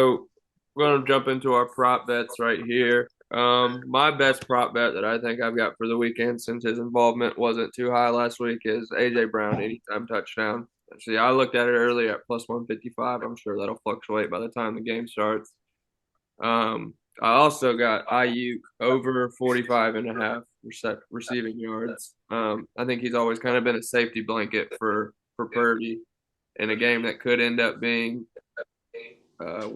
So we're gonna jump into our prop bets right here. My best prop bet that I think I've got for the weekend since his involvement wasn't too high last week is AJ Brown anytime touchdown. See, I looked at it earlier at plus 155. I'm sure that'll fluctuate by the time the game starts. I also got Ayuk over 45 and a half receiving yards. I think he's always kind of been a safety blanket for Purdy in a game that could end up being uh,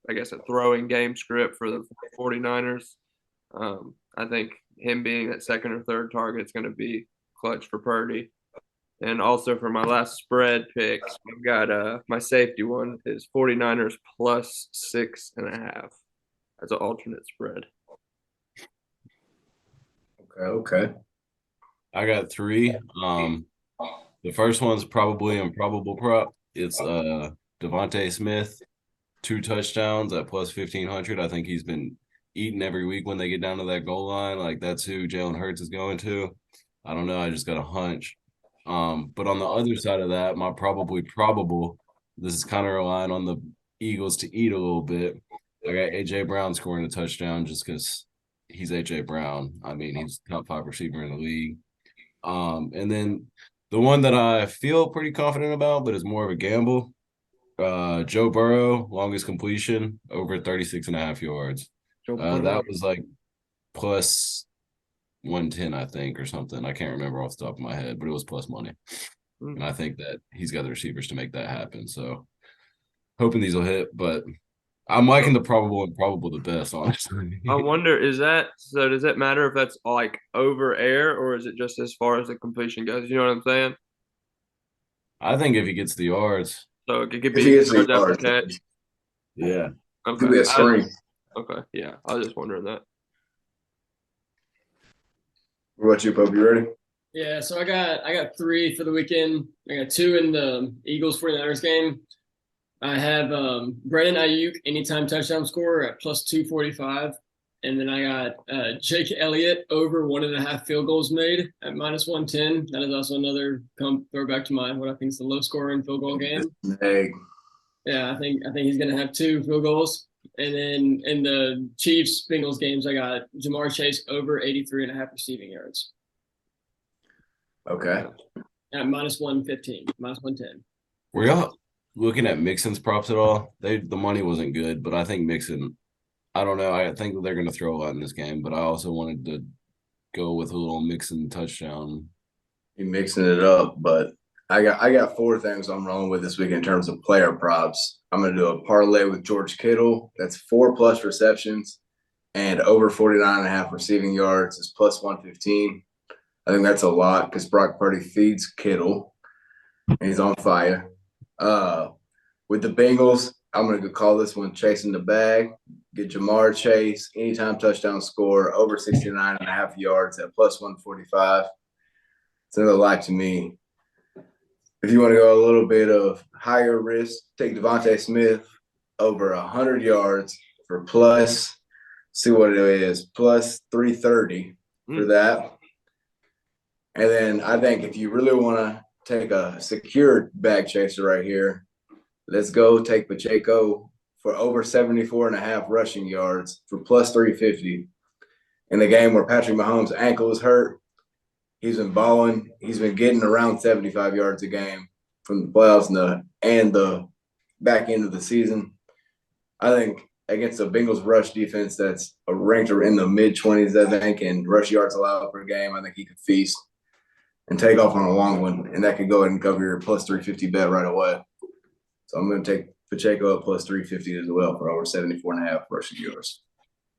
I guess, a throwing game script for the 49ers. I think him being that second or third target is going to be clutch for Purdy. And also for my last spread pick, I've got my safety one is 49ers plus 6.5 as an alternate spread. Okay. I got three. The first one's probably improbable prop. It's Devontae Smith, 2 touchdowns at plus 1,500. I think he's been eating every week when they get down to that goal line. Like that's who Jalen Hurts is going to. I don't know. I just got a hunch. But on the other side of that, my probably probable, this is kind of relying on the Eagles to eat a little bit. I got AJ Brown scoring a touchdown just because he's AJ Brown. I mean, he's top five receiver in the league. And then the one that I feel pretty confident about, but is more of a gamble, Joe Burrow, longest completion, over 36 and a half yards. Joe Burrow. That was like plus 110, I think, or something. I can't remember off the top of my head, but it was plus money. Hmm. And I think that he's got the receivers to make that happen. So hoping these will hit, but I'm liking the probable and probable the best, honestly. I wonder, is that so? Does it matter if that's like over air or is it just as far as the completion goes? You know what I'm saying? I think if he gets the yards, So it could If he be gets the yards after yards, catch. it yeah. could Okay. be a screen. Okay. Yeah. I was just wondering that. What about you, Pope? You ready? Yeah, so I got three for the weekend. I got two in the Eagles 49ers game. I have Brandon Ayuk anytime touchdown scorer at plus 245. And then I got Jake Elliott over 1.5 field goals made at minus 110. That is also another throwback to my what I think is the low scoring field goal game. Hey, Yeah, I think he's gonna have two field goals. And then in the Chiefs Bengals games, I got Jamar Chase over 83.5 receiving yards okay. at minus 115, minus 110. Were y'all looking at Mixon's props at all? The money wasn't good, but I think Mixon. I don't know. I think that they're going to throw a lot in this game, but I also wanted to go with a little Mixon touchdown. You mixing it up, but I got four things I'm rolling with this week in terms of player props. I'm gonna do a parlay with George Kittle. That's 4+ receptions and over 49.5 receiving yards is plus 115. I think that's a lot because Brock Purdy feeds Kittle and he's on fire. Uh, with the Bengals, I'm going to call this one chasing the bag. Get Jamar Chase, anytime touchdown score, over 69.5 yards at plus 145. It's another lie to me. If you want to go a little bit of higher risk, take Devontae Smith over 100 yards for plus, see what it is, plus 330 for that. And then I think if you really want to take a secured bag chaser right here, let's go take Pacheco for over 74.5 rushing yards for plus 350 in the game where Patrick Mahomes' ankle is hurt. He's been balling. He's been getting around 75 yards a game from the playoffs and the back end of the season. I think against the Bengals rush defense that's ranked in the mid-20s, I think, and rush yards allowed per game, I think he could feast and take off on a long one, and that could go ahead and cover your plus 350 bet right away. So I'm going to take Pacheco up plus 350 as well for over 74.5 rushing yards.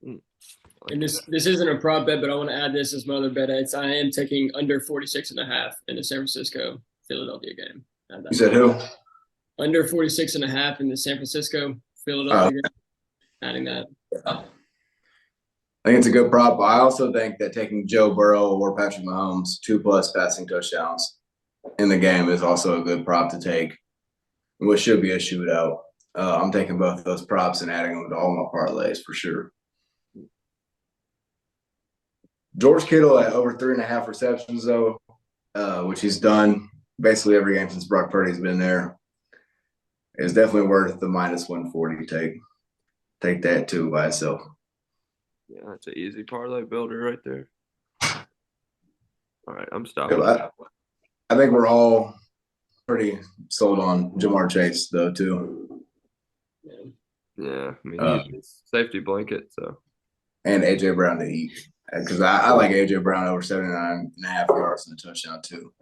And this isn't a prop bet, but I want to add this as my other bet. I am taking under 46.5 in the San Francisco Philadelphia game. You said who? Under 46.5 in the San Francisco Philadelphia game. Adding that. I think it's a good prop. I also think that taking Joe Burrow or Patrick Mahomes 2+ passing touchdowns in the game is also a good prop to take, which should be a shootout. I'm taking both those props and adding them to all my parlays for sure. George Kittle at over 3.5 receptions, though, which he's done basically every game since Brock Purdy's been there, is definitely worth the minus 140 take. Take that too by itself. Yeah, that's an easy parlay builder right there. All right, I'm Yeah, stopping. I think we're all pretty sold on Jamar Chase though too, Yeah, I mean Uh, he's his safety blanket. So and AJ Brown to eat because I like AJ Brown over 79.5 yards and a touchdown too.